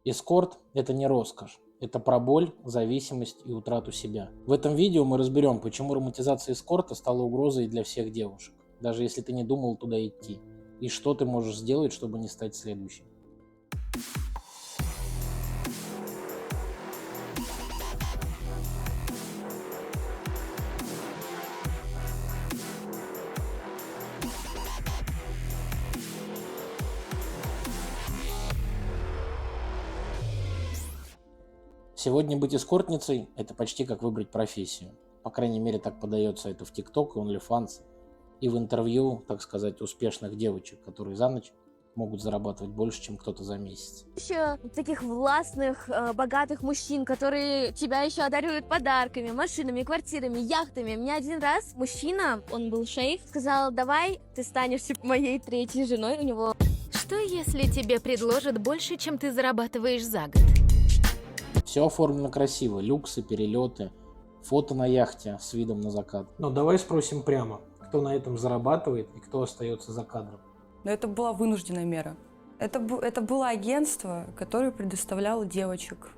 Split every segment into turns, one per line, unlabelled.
Эскорт– это не роскошь. Это про боль, зависимость и утрату себя. В этом видео мы разберем, почему романтизация эскорта стала угрозой для всех девушек, даже если ты не думал туда идти, и что ты можешь сделать, чтобы не стать следующим. Сегодня быть эскортницей– это почти как выбрать профессию. По крайней мере, так подается это в TikTok и OnlyFans, и в интервью, так сказать, успешных девочек, которые за ночь могут зарабатывать больше, чем кто-то за месяц.
Еще таких властных, богатых мужчин, которые тебя еще одаривают подарками, машинами, квартирами, яхтами. Мне один раз мужчина, он был шейх, сказал: давай ты станешь моей третьей женой. У него...
Что если тебе предложат больше, чем ты зарабатываешь за год?
Все оформлено красиво, люксы, перелеты, фото на яхте с видом на закат. Но давай спросим прямо, кто на этом зарабатывает и кто остается за кадром.
Но это была вынужденная мера. Это было агентство, которое предоставляло девочек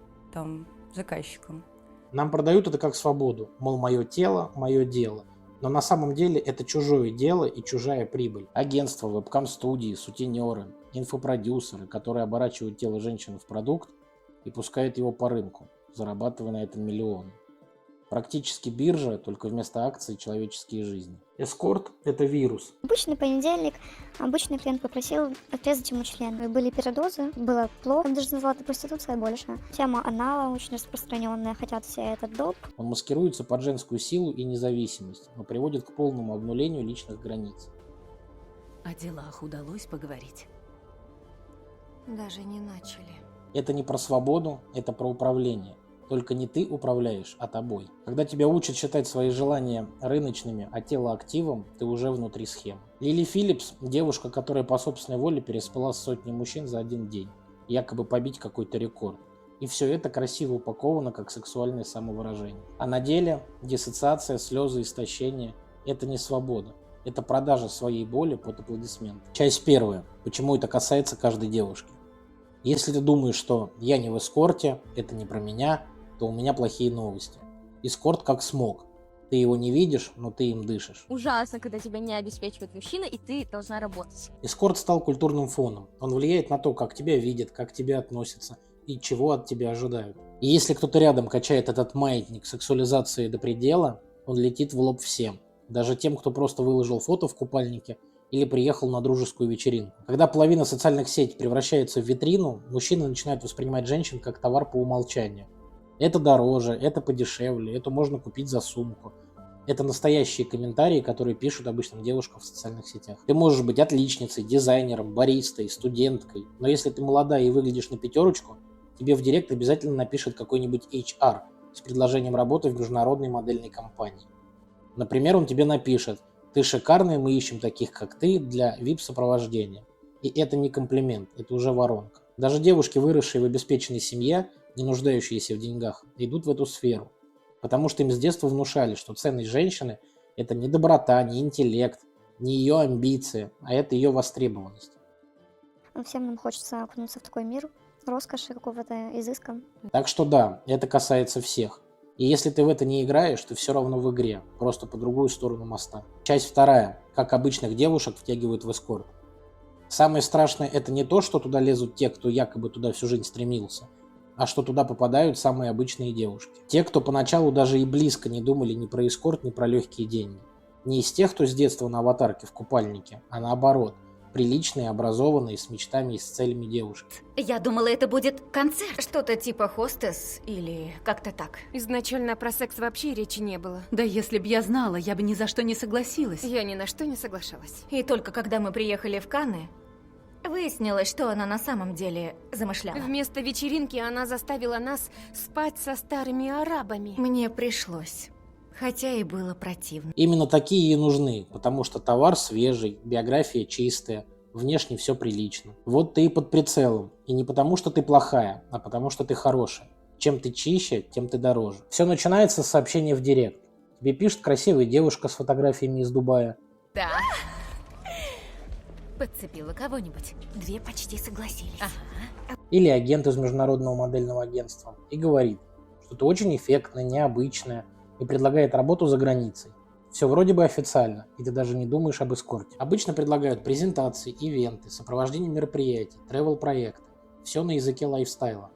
заказчикам.
Нам продают это как свободу, мол, мое тело, мое дело. Но на самом деле это чужое дело и чужая прибыль. Агентства, вебкам-студии, сутенеры, инфопродюсеры, которые оборачивают тело женщины в продукт и пускают его по рынку, зарабатывая на этом миллионы. Практически биржа, только вместо акций человеческие жизни. Эскорт – это вирус.
Обычный понедельник, обычный клиент попросил отрезать ему член. Были передозы, было плохо, он даже назвал это проституция больше. Тема анала очень распространенная, хотят все этот доп.
Он маскируется под женскую силу и независимость, но приводит к полному обнулению личных границ.
О делах удалось поговорить?
Даже не начали.
Это не про свободу, это про управление. Только не ты управляешь, а тобой. Когда тебя учат считать свои желания рыночными, а тело активом, ты уже внутри схемы. Лили Филлипс – девушка, которая по собственной воле переспала с сотней мужчин за один день, якобы побить какой-то рекорд. И все это красиво упаковано как сексуальное самовыражение. А на деле диссоциация, слезы, истощение – это не свобода. Это продажа своей боли под аплодисменты. Часть первая. Почему это касается каждой девушки? Если ты думаешь, что я не в эскорте, это не про меня, то у меня плохие новости. Эскорт как смог. Ты его не видишь, но ты им дышишь.
Ужасно, когда тебя не обеспечивает мужчина, и ты должна работать.
Эскорт стал культурным фоном. Он влияет на то, как тебя видят, как к тебе относятся и чего от тебя ожидают. И если кто-то рядом качает этот маятник сексуализации до предела, он летит в лоб всем. Даже тем, кто просто выложил фото в купальнике или приехал на дружескую вечеринку. Когда половина социальных сетей превращается в витрину, мужчины начинают воспринимать женщин как товар по умолчанию. Это дороже, это подешевле, это можно купить за сумку. Это настоящие комментарии, которые пишут обычным девушкам в социальных сетях. Ты можешь быть отличницей, дизайнером, баристой, студенткой, но если ты молодая и выглядишь на пятерочку, тебе в директ обязательно напишет какой-нибудь HR с предложением работы в международной модельной компании. Например, он тебе напишет: «Ты шикарная, мы ищем таких, как ты, для VIP-сопровождения». И это не комплимент, это уже воронка. Даже девушки, выросшие в обеспеченной семье, не нуждающиеся в деньгах, идут в эту сферу. Потому что им с детства внушали, что ценность женщины – это не доброта, не интеллект, не ее амбиции, а это ее востребованность.
Всем нам хочется окунуться в такой мир, роскоши, какого-то изыска.
Так что да, это касается всех. И если ты в это не играешь, ты все равно в игре, просто по другую сторону моста. Часть вторая. Как обычных девушек втягивают в эскорт. Самое страшное – это не то, что туда лезут те, кто якобы туда всю жизнь стремился, а что туда попадают самые обычные девушки. Те, кто поначалу даже и близко не думали ни про эскорт, ни про легкие деньги. Не из тех, кто с детства на аватарке в купальнике, а наоборот. Приличные, образованные, с мечтами и с целями девушки.
Я думала, это будет концерт. Что-то типа хостес или как-то так.
Изначально про секс вообще речи не было.
Да если б я знала, я бы ни за что не согласилась.
Я ни на что не соглашалась.
И только когда мы приехали в Канны, выяснилось, что она на самом деле замышляла.
Вместо вечеринки она заставила нас спать со старыми арабами.
Мне пришлось. Хотя и было противно.
Именно такие и нужны, потому что товар свежий, биография чистая, внешне все прилично. Вот ты и под прицелом. И не потому, что ты плохая, а потому, что ты хорошая. Чем ты чище, тем ты дороже. Все начинается с сообщения в директ. Тебе пишет красивая девушка с фотографиями из Дубая.
Да. Подцепила кого-нибудь.
2 почти согласились.
Ага.
Или агент из международного модельного агентства и говорит, что ты очень эффектная, необычная и предлагает работу за границей. Все вроде бы официально, и ты даже не думаешь об эскорте. Обычно предлагают презентации, ивенты, сопровождение мероприятий, тревел-проекты. Все на языке лайфстайла.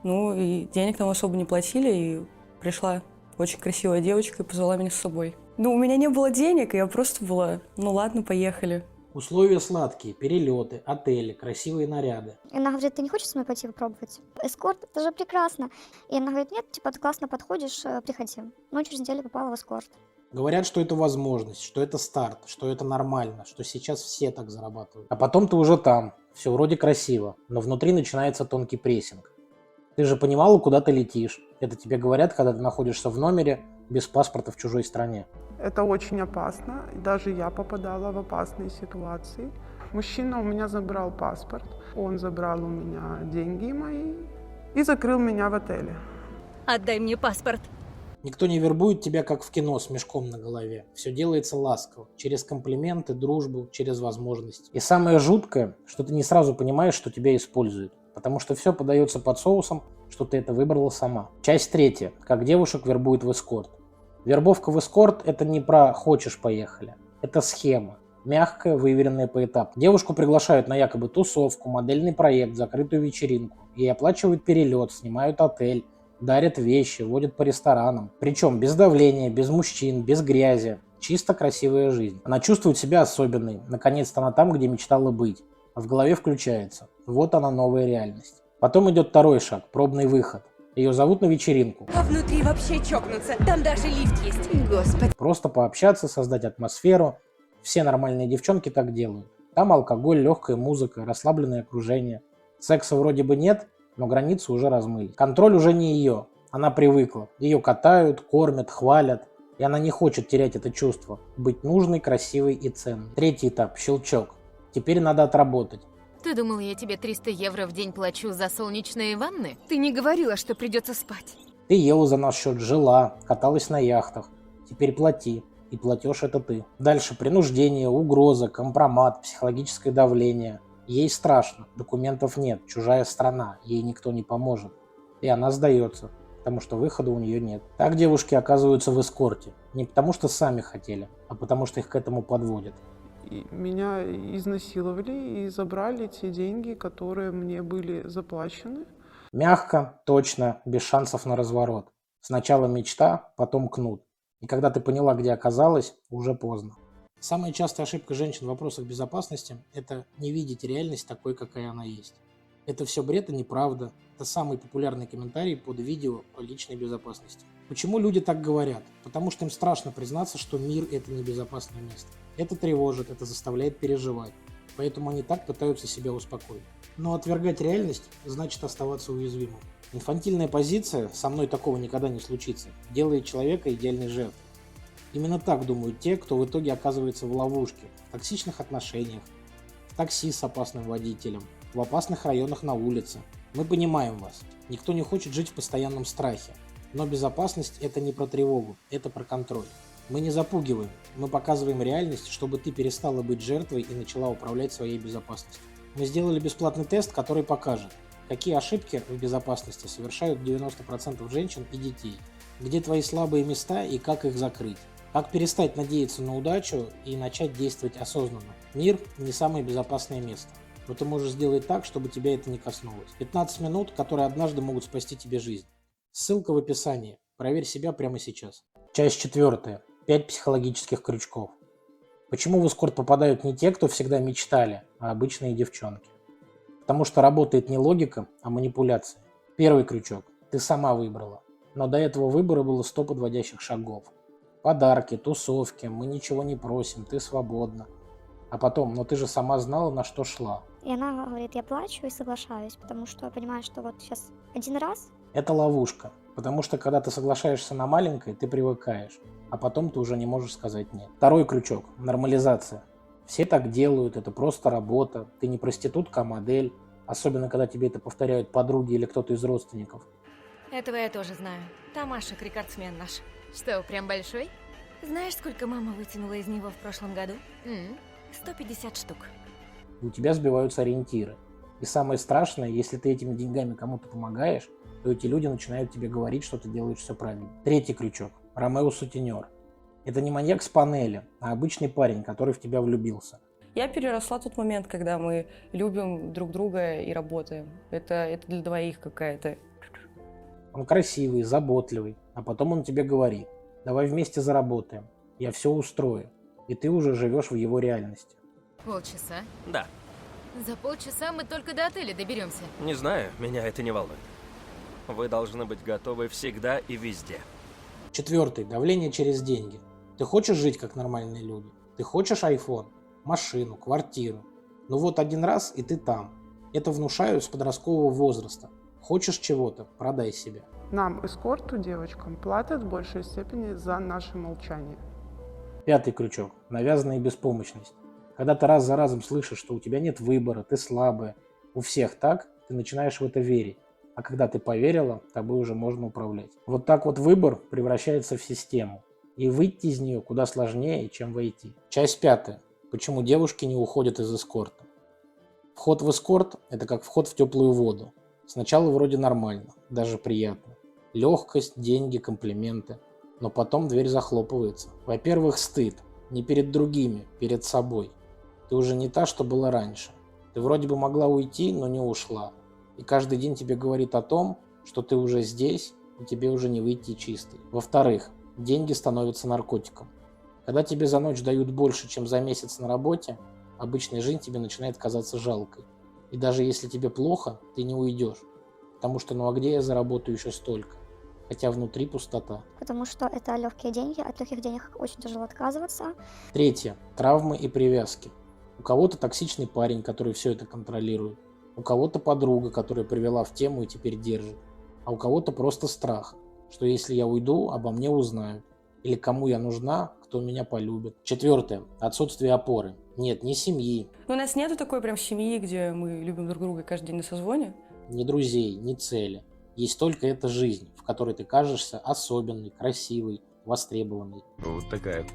Ну и денег нам особо не платили, и пришла очень красивая девочка и позвала меня с собой. Ну, у меня не было денег, и я просто была, ну ладно, поехали.
Условия сладкие, перелеты, отели, красивые наряды.
И она говорит, ты не хочешь с мной пойти попробовать? Эскорт, это же прекрасно. И она говорит, нет, типа, ты классно подходишь, приходи. Ну, через неделю попала в эскорт.
Говорят, что это возможность, что это старт, что это нормально, что сейчас все так зарабатывают. А потом ты уже там, все вроде красиво, но внутри начинается тонкий прессинг. Ты же понимала, куда ты летишь. Это тебе говорят, когда ты находишься в номере без паспорта в чужой стране.
Это очень опасно. Даже я попадала в опасные ситуации. Мужчина у меня забрал паспорт, он забрал у меня деньги мои и закрыл меня в отеле.
Отдай мне паспорт.
Никто не вербует тебя, как в кино, с мешком на голове. Все делается ласково, через комплименты, дружбу, через возможности. И самое жуткое, что ты не сразу понимаешь, что тебя используют. Потому что все подается под соусом, что ты это выбрала сама. Часть 3. Как девушек вербуют в эскорт. Вербовка в эскорт – это не про «хочешь, поехали». Это схема. Мягкая, выверенная поэтапно. Девушку приглашают на якобы тусовку, модельный проект, закрытую вечеринку. Ей оплачивают перелет, снимают отель, дарят вещи, водят по ресторанам. Причем без давления, без мужчин, без грязи. Чисто красивая жизнь. Она чувствует себя особенной. Наконец-то она там, где мечтала быть. А в голове включается. Вот она, новая реальность. Потом идет второй шаг, пробный выход. Ее зовут на вечеринку.
А внутри вообще чокнуться. Там даже лифт есть. Господи.
Просто пообщаться, создать атмосферу. Все нормальные девчонки так делают. Там алкоголь, легкая музыка, расслабленное окружение. Секса вроде бы нет, но границы уже размыли. Контроль уже не ее. Она привыкла. Ее катают, кормят, хвалят. И она не хочет терять это чувство. Быть нужной, красивой и ценной. Третий этап – щелчок. Теперь надо отработать.
Ты думал, я тебе 300 евро в день плачу за солнечные ванны? Ты не говорила, что придется спать.
Ты ела за наш счет, жила, каталась на яхтах. Теперь плати. И платеж это ты. Дальше принуждение, угроза, компромат, психологическое давление. Ей страшно, документов нет, чужая страна, ей никто не поможет. И она сдается, потому что выхода у нее нет. Так девушки оказываются в эскорте. Не потому что сами хотели, а потому что их к этому подводят.
И меня изнасиловали и забрали те деньги, которые мне были заплачены.
Мягко, точно, без шансов на разворот. Сначала мечта, потом кнут. И когда ты поняла, где оказалась, уже поздно. Самая частая ошибка женщин в вопросах безопасности – это не видеть реальность такой, какая она есть. Это все бред и неправда. Это самый популярный комментарий под видео о личной безопасности. Почему люди так говорят? Потому что им страшно признаться, что мир – это небезопасное место. Это тревожит, это заставляет переживать. Поэтому они так пытаются себя успокоить. Но отвергать реальность значит оставаться уязвимым. Инфантильная позиция «со мной такого никогда не случится» делает человека идеальной жертвой. Именно так думают те, кто в итоге оказывается в ловушке, в токсичных отношениях, в такси с опасным водителем, в опасных районах на улице. Мы понимаем вас. Никто не хочет жить в постоянном страхе. Но безопасность – это не про тревогу, это про контроль. Мы не запугиваем, мы показываем реальность, чтобы ты перестала быть жертвой и начала управлять своей безопасностью. Мы сделали бесплатный тест, который покажет, какие ошибки в безопасности совершают 90% женщин и детей, где твои слабые места и как их закрыть. Как перестать надеяться на удачу и начать действовать осознанно. Мир не самое безопасное место, но ты можешь сделать так, чтобы тебя это не коснулось. 15 минут, которые однажды могут спасти тебе жизнь. Ссылка в описании. Проверь себя прямо сейчас. Часть 4. 5 психологических крючков. Почему в эскорт попадают не те, кто всегда мечтали, а обычные девчонки? Потому что работает не логика, а манипуляция. Первый крючок. Ты сама выбрала. Но до этого выбора было 100 подводящих шагов. Подарки, тусовки, мы ничего не просим, ты свободна. А потом, но ты же сама знала, на что шла.
И она говорит, я плачу и соглашаюсь, потому что я понимаю, что вот сейчас один раз.
Это ловушка. Потому что когда ты соглашаешься на маленькое, ты привыкаешь. А потом ты уже не можешь сказать нет. Второй крючок. Нормализация. Все так делают, это просто работа. Ты не проститутка, а модель. Особенно, когда тебе это повторяют подруги или кто-то из родственников.
Этого я тоже знаю. Тамашек, рекордсмен наш.
Что, прям большой?
Знаешь, сколько мама вытянула из него в прошлом году? 150 штук.
У тебя сбиваются ориентиры. И самое страшное, если ты этими деньгами кому-то помогаешь, то эти люди начинают тебе говорить, что ты делаешь все правильно. Третий крючок. Ромео сутенер. Это не маньяк с панели, а обычный парень, который в тебя влюбился.
Я переросла тот момент, когда мы любим друг друга и работаем. Это для двоих какая-то.
Он красивый, заботливый, а потом он тебе говорит: давай вместе заработаем, я все устрою. И ты уже живешь в его реальности.
Полчаса?
Да.
За полчаса мы только до отеля доберемся.
Не знаю, меня это не волнует. Вы должны быть готовы всегда и везде.
Четвертый. Давление через деньги. Ты хочешь жить как нормальные люди? Ты хочешь iPhone, машину, квартиру? Ну вот один раз, и ты там. Это внушают с подросткового возраста. Хочешь чего-то? Продай себя.
Нам, эскорту, девочкам, платят в большей степени за наше молчание.
Пятый крючок. Навязанная беспомощность. Когда ты раз за разом слышишь, что у тебя нет выбора, ты слабая, у всех так, ты начинаешь в это верить. А когда ты поверила, тобой уже можно управлять. Вот так вот выбор превращается в систему. И выйти из нее куда сложнее, чем войти. Часть пятая. Почему девушки не уходят из эскорта? Вход в эскорт – это как вход в теплую воду. Сначала вроде нормально, даже приятно. Легкость, деньги, комплименты. Но потом дверь захлопывается. Во-первых, стыд. Не перед другими, перед собой. Ты уже не та, что была раньше. Ты вроде бы могла уйти, но не ушла. И каждый день тебе говорит о том, что ты уже здесь, и тебе уже не выйти чистой. Во-вторых, деньги становятся наркотиком. Когда тебе за ночь дают больше, чем за месяц на работе, обычная жизнь тебе начинает казаться жалкой. И даже если тебе плохо, ты не уйдешь. Потому что ну а где я заработаю еще столько? Хотя внутри пустота.
Потому что это легкие деньги, от легких денег очень тяжело отказываться.
Третье. Травмы и привязки. У кого-то токсичный парень, который все это контролирует. У кого-то подруга, которая привела в тему и теперь держит. А у кого-то просто страх, что если я уйду, обо мне узнают. Или кому я нужна, кто меня полюбит. Четвертое. Отсутствие опоры. Нет ни семьи.
У нас нету такой прям семьи, где мы любим друг друга каждый день на созвоне.
Ни друзей, ни цели. Есть только эта жизнь, в которой ты кажешься особенной, красивой, востребованной.
Вот такая,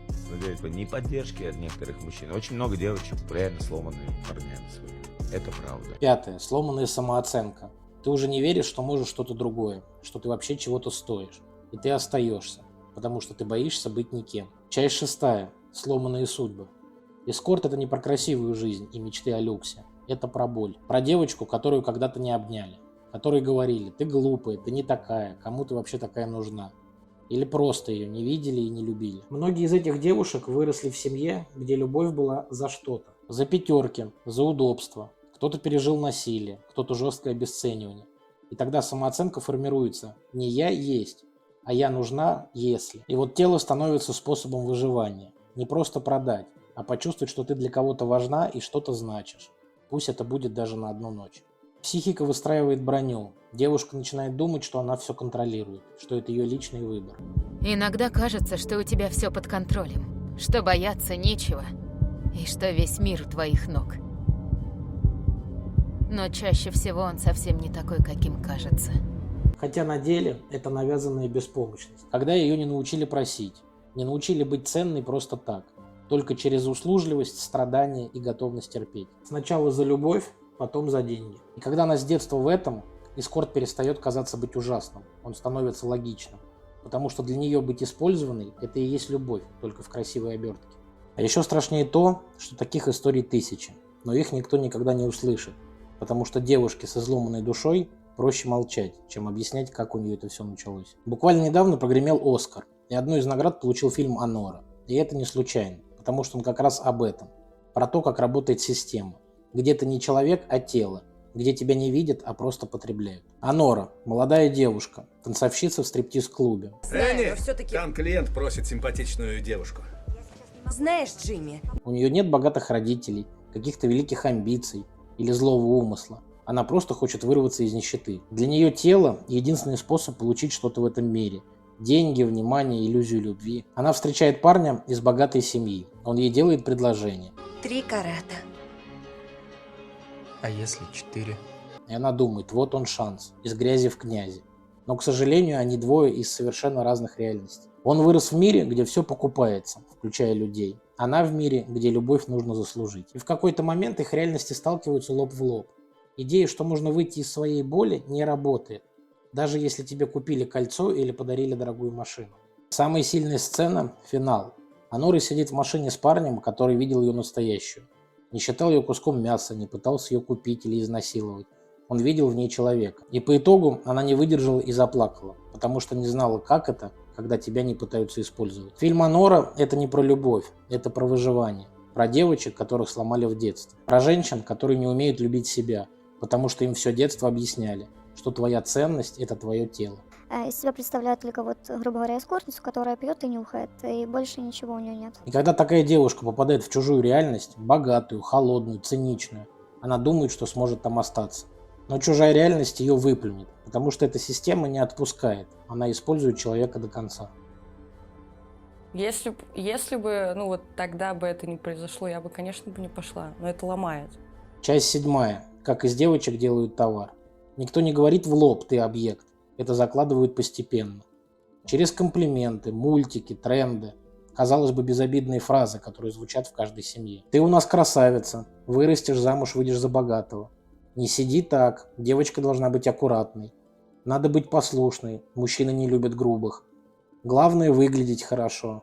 ни поддержки от некоторых мужчин. Очень много девочек реально сломанные парнями своими. Это правда.
Пятое. Сломанная самооценка. Ты уже не веришь, что можешь что-то другое, что ты вообще чего-то стоишь. И ты остаешься, потому что ты боишься быть никем. Часть шестая. Сломанные судьбы. Эскорт – это не про красивую жизнь и мечты о люксе. Это про боль. Про девочку, которую когда-то не обняли. Которые говорили: ты глупая, ты не такая, кому ты вообще такая нужна. Или просто ее не видели и не любили. Многие из этих девушек выросли в семье, где любовь была за что-то. За пятерки, за удобство. Кто-то пережил насилие, кто-то жесткое обесценивание. И тогда самооценка формируется не «я есть», а «я нужна, если». И вот тело становится способом выживания. Не просто продать, а почувствовать, что ты для кого-то важна и что-то значишь. Пусть это будет даже на одну ночь. Психика выстраивает броню. Девушка начинает думать, что она все контролирует, что это ее личный выбор.
Иногда кажется, что у тебя все под контролем, что бояться нечего, и что весь мир у твоих ног. Но чаще всего он совсем не такой, каким кажется.
Хотя на деле это навязанная беспомощность. Когда ее не научили просить, не научили быть ценной просто так. Только через услужливость, страдания и готовность терпеть. Сначала за любовь, потом за деньги. И когда она с детства в этом, эскорт перестает казаться быть ужасным. Он становится логичным. Потому что для нее быть использованной – это и есть любовь, только в красивой обертке. А еще страшнее то, что таких историй тысячи. Но их никто никогда не услышит. Потому что девушке с изломанной душой проще молчать, чем объяснять, как у нее это все началось. Буквально недавно прогремел «Оскар». И одну из наград получил фильм «Анора». И это не случайно. Потому что он как раз об этом. Про то, как работает система. Где ты не человек, а тело. Где тебя не видят, а просто потребляют. Анора. Молодая девушка. Танцовщица в стриптиз-клубе.
Знаю, но все-таки...
Там клиент просит симпатичную девушку.
Знаешь, Джимми,
У нее нет богатых родителей, каких-то великих амбиций или злого умысла. Она просто хочет вырваться из нищеты. Для нее тело – единственный способ получить что-то в этом мире. Деньги, внимание, иллюзию любви. Она встречает парня из богатой семьи. Он ей делает предложение.
3 карата.
А если 4?
И она думает, вот он шанс, из грязи в князи. Но, к сожалению, они двое из совершенно разных реальностей. Он вырос в мире, где все покупается, включая людей. Она в мире, где любовь нужно заслужить. И в какой-то момент их реальности сталкиваются лоб в лоб. Идея, что можно выйти из своей боли, не работает, даже если тебе купили кольцо или подарили дорогую машину. Самая сильная сцена – финал. Анора сидит в машине с парнем, который видел ее настоящую. Не считал ее куском мяса, не пытался ее купить или изнасиловать. Он видел в ней человека. И по итогу она не выдержала и заплакала, потому что не знала, как это, когда тебя не пытаются использовать. Фильм «Анора» – это не про любовь, это про выживание. Про девочек, которых сломали в детстве. Про женщин, которые не умеют любить себя, потому что им все детство объясняли, что твоя ценность – это твое тело.
Из себя представляют только вот, грубо говоря, эскортницу, которая пьет и нюхает, и больше ничего у нее нет.
И когда такая девушка попадает в чужую реальность, богатую, холодную, циничную, она думает, что сможет там остаться. Но чужая реальность ее выплюнет, потому что эта система не отпускает, она использует человека до конца.
Если бы, ну вот тогда бы это не произошло, я бы, конечно, не пошла, но это ломает.
Часть 7. Как из девочек делают товар. Никто не говорит в лоб «ты объект». Это закладывают постепенно. Через комплименты, мультики, тренды. Казалось бы, безобидные фразы, которые звучат в каждой семье. «Ты у нас красавица. Вырастешь замуж, выйдешь за богатого. Не сиди так. Девочка должна быть аккуратной. Надо быть послушной. Мужчины не любят грубых. Главное выглядеть хорошо.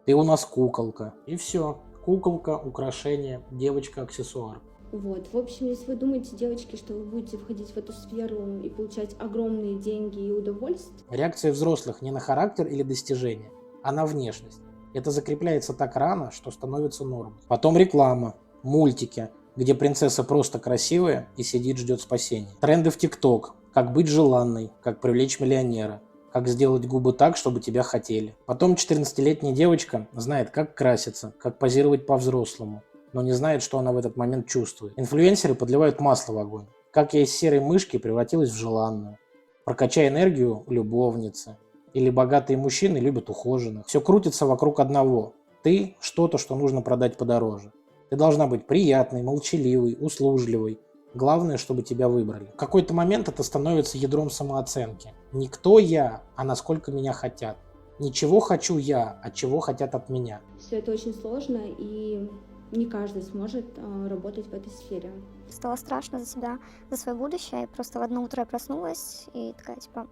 Ты у нас куколка». И все. Куколка, украшение, девочка, аксессуар.
Вот. В общем, если вы думаете, девочки, что вы будете входить в эту сферу и получать огромные деньги и удовольствие...
Реакция взрослых не на характер или достижение, а на внешность. Это закрепляется так рано, что становится нормой. Потом реклама, мультики, где принцесса просто красивая и сидит, ждет спасения. Тренды в ТикТок, как быть желанной, как привлечь миллионера, как сделать губы так, чтобы тебя хотели. Потом 14-летняя девочка знает, как краситься, как позировать по-взрослому, но не знает, что она в этот момент чувствует. Инфлюенсеры подливают масло в огонь. Как я из серой мышки превратилась в желанную. Прокачай энергию – любовницы. Или богатые мужчины любят ухоженных. Все крутится вокруг одного. Ты – что-то, что нужно продать подороже. Ты должна быть приятной, молчаливой, услужливой. Главное, чтобы тебя выбрали. В какой-то момент это становится ядром самооценки. Не кто я, а насколько меня хотят. Не чего хочу я, а чего хотят от меня.
Все это очень сложно, и не каждый сможет работать в этой сфере.
Стало страшно за себя, за свое будущее. И просто в одно утро я проснулась и такая, типа,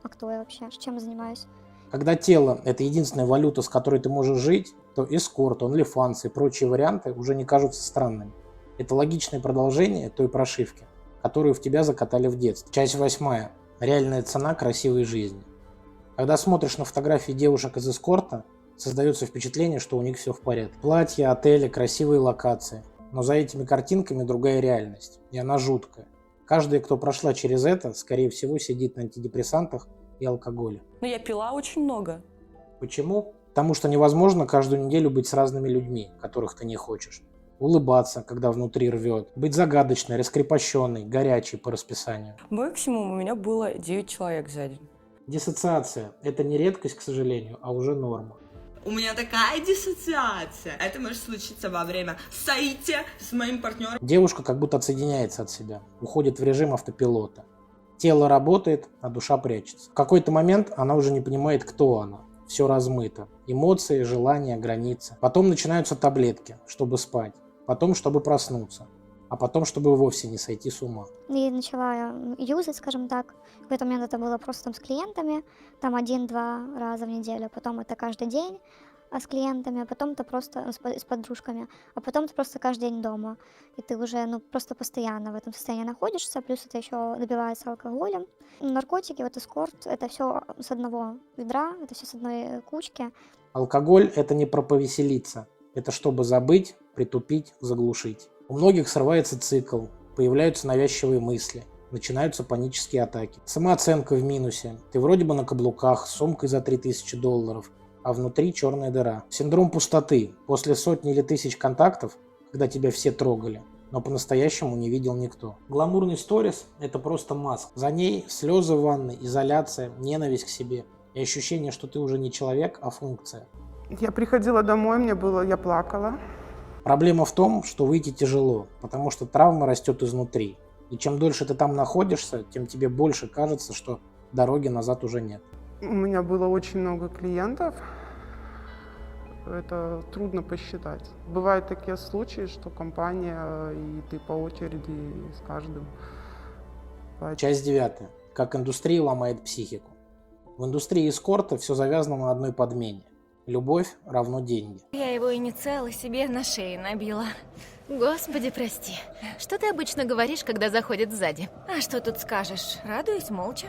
а кто я вообще? Чем я занимаюсь?
Когда тело – это единственная валюта, с которой ты можешь жить, то эскорт, OnlyFans и прочие варианты уже не кажутся странными. Это логичное продолжение той прошивки, которую в тебя закатали в детстве. Часть 8. Реальная цена красивой жизни. Когда смотришь на фотографии девушек из эскорта, создается впечатление, что у них все в порядке. Платья, отели, красивые локации. Но за этими картинками другая реальность. И она жуткая. Каждая, кто прошла через это, скорее всего, сидит на антидепрессантах и алкоголе.
Но я пила очень много.
Почему? Потому что невозможно каждую неделю быть с разными людьми, которых ты не хочешь. Улыбаться, когда внутри рвет. Быть загадочной, раскрепощенной, горячей по расписанию.
Максимум у меня было 9 человек за день.
Диссоциация – это не редкость, к сожалению, а уже норма.
У меня такая диссоциация. Это может случиться во время соития с моим партнером.
Девушка как будто отсоединяется от себя, уходит в режим автопилота. Тело работает, а душа прячется. В какой-то момент она уже не понимает, кто она. Все размыто. Эмоции, желания, границы. Потом начинаются таблетки, чтобы спать. Потом, чтобы проснуться. А потом, чтобы вовсе не сойти с ума.
И начала юзать, скажем так. В какой-то момент это было просто там с клиентами, там 1-2 раза в неделю. Потом это каждый день с клиентами, а потом это просто с подружками. А потом это просто каждый день дома. И ты уже просто постоянно в этом состоянии находишься. Плюс это еще добивается алкоголем. Наркотики, вот эскорт, это все с одного ведра, это все с одной кучки.
Алкоголь – это не про повеселиться. Это чтобы забыть, притупить, заглушить. У многих срывается цикл, появляются навязчивые мысли, начинаются панические атаки. Самооценка в минусе. Ты вроде бы на каблуках, с сумкой за $3000, а внутри черная дыра. Синдром пустоты. После сотни или тысяч контактов, когда тебя все трогали, но по-настоящему не видел никто. Гламурный сторис – это просто маска. За ней слезы в ванной, изоляция, ненависть к себе и ощущение, что ты уже не человек, а функция.
Я приходила домой, я плакала.
Проблема в том, что выйти тяжело, потому что травма растет изнутри. И чем дольше ты там находишься, тем тебе больше кажется, что дороги назад уже нет.
У меня было очень много клиентов, Это трудно посчитать. Бывают такие случаи, что компания, и ты по очереди с каждым.
Часть 9. Как индустрия ломает психику. В индустрии эскорта все завязано на одной подмене. Любовь равно деньги.
Я его инициалы себе на шее набила.
Господи, прости. Что ты обычно говоришь, когда заходят сзади?
А что тут скажешь? Радуюсь молча.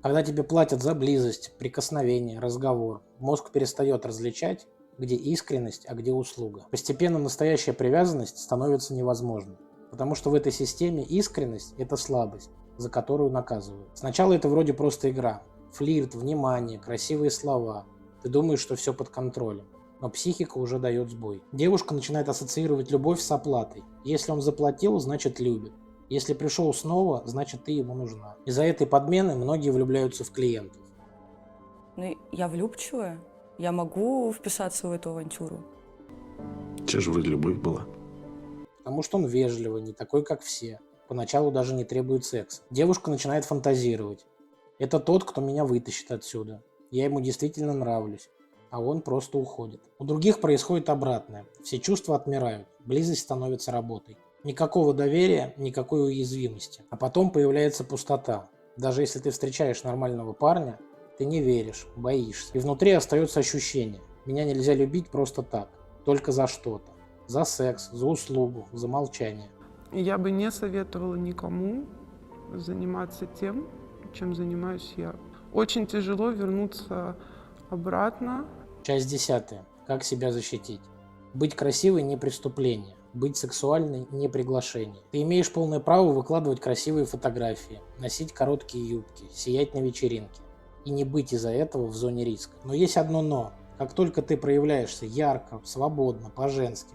Когда тебе платят за близость, прикосновение, разговор, мозг перестает различать, где искренность, а где услуга. Постепенно настоящая привязанность становится невозможной, потому что в этой системе искренность – это слабость, за которую наказывают. Сначала это вроде просто игра. Флирт, внимание, красивые слова. Ты думаешь, что все под контролем. Но психика уже дает сбой. Девушка начинает ассоциировать любовь с оплатой. Если он заплатил, значит любит. Если пришел снова, значит ты ему нужна. Из-за этой подмены многие влюбляются в клиентов.
Ну, я влюбчивая. Я могу вписаться в эту авантюру.
Че же вроде любовь была?
Потому что он вежливый, не такой, как все. Поначалу даже не требует секса. Девушка начинает фантазировать. Это тот, кто меня вытащит отсюда. Я ему действительно нравлюсь. А он просто уходит. У других происходит обратное. Все чувства отмирают. Близость становится работой. Никакого доверия, никакой уязвимости. А потом появляется пустота. Даже если ты встречаешь нормального парня, ты не веришь, боишься. И внутри остается ощущение. Меня нельзя любить просто так. Только за что-то. За секс, за услугу, за молчание.
Я бы не советовала никому заниматься тем, чем занимаюсь я. Очень тяжело вернуться обратно.
Часть 10. Как себя защитить. Быть красивой не преступление. Быть сексуальной не приглашение. Ты имеешь полное право выкладывать красивые фотографии, носить короткие юбки, сиять на вечеринке. И не быть из-за этого в зоне риска. Но есть одно но. Как только ты проявляешься ярко, свободно, по-женски,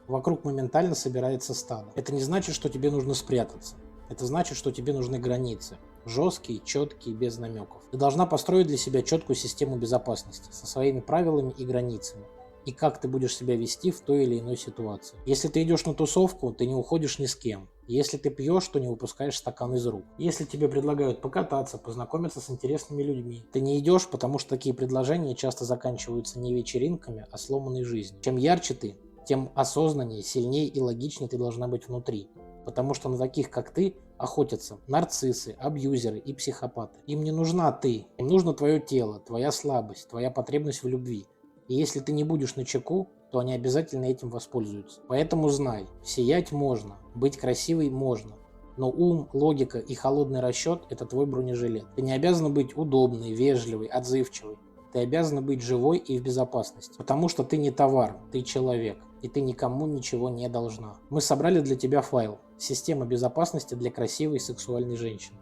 вокруг моментально собирается стадо. Это не значит, что тебе нужно спрятаться. Это значит, что тебе нужны границы. Жесткие, четкие, без намеков. Ты должна построить для себя четкую систему безопасности со своими правилами и границами. И как ты будешь себя вести в той или иной ситуации. Если ты идешь на тусовку, ты не уходишь ни с кем. Если ты пьешь, то не выпускаешь стакан из рук. Если тебе предлагают покататься, познакомиться с интересными людьми, ты не идешь, потому что такие предложения часто заканчиваются не вечеринками, а сломанной жизнью. Чем ярче ты, тем осознаннее, сильнее и логичнее ты должна быть внутри. Потому что на таких, как ты, охотятся нарциссы, абьюзеры и психопаты. Им не нужна ты, им нужно твое тело, твоя слабость, твоя потребность в любви. И если ты не будешь начеку, то они обязательно этим воспользуются. Поэтому знай, сиять можно, быть красивой можно. Но ум, логика и холодный расчет – это твой бронежилет. Ты не обязана быть удобной, вежливой, отзывчивой. Ты обязана быть живой и в безопасности. Потому что ты не товар, ты человек. И ты никому ничего не должна. Мы собрали для тебя файл «Система безопасности для красивой сексуальной женщины».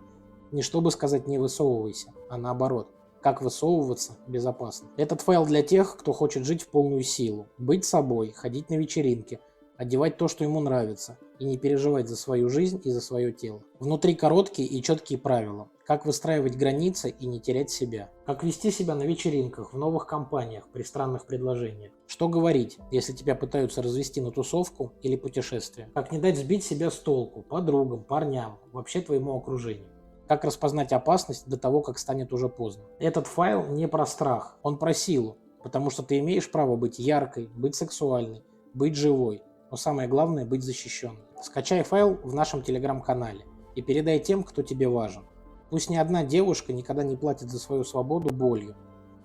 Не чтобы сказать «не высовывайся», а наоборот. Как высовываться безопасно. Этот файл для тех, кто хочет жить в полную силу. Быть собой, ходить на вечеринки, одевать то, что ему нравится. И не переживать за свою жизнь и за свое тело. Внутри короткие и четкие правила. Как выстраивать границы и не терять себя. Как вести себя на вечеринках, в новых компаниях, при странных предложениях. Что говорить, если тебя пытаются развести на тусовку или путешествие. Как не дать сбить себя с толку подругам, парням, вообще твоему окружению. Как распознать опасность до того, как станет уже поздно. Этот файл не про страх, он про силу. Потому что ты имеешь право быть яркой, быть сексуальной, быть живой. Но самое главное – быть защищенной. Скачай файл в нашем телеграм-канале и передай тем, кто тебе важен. Пусть ни одна девушка никогда не платит за свою свободу болью.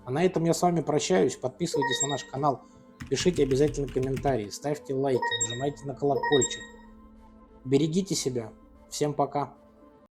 А на этом я с вами прощаюсь. Подписывайтесь на наш канал, пишите обязательно комментарии, ставьте лайки, нажимайте на колокольчик. Берегите себя. Всем пока.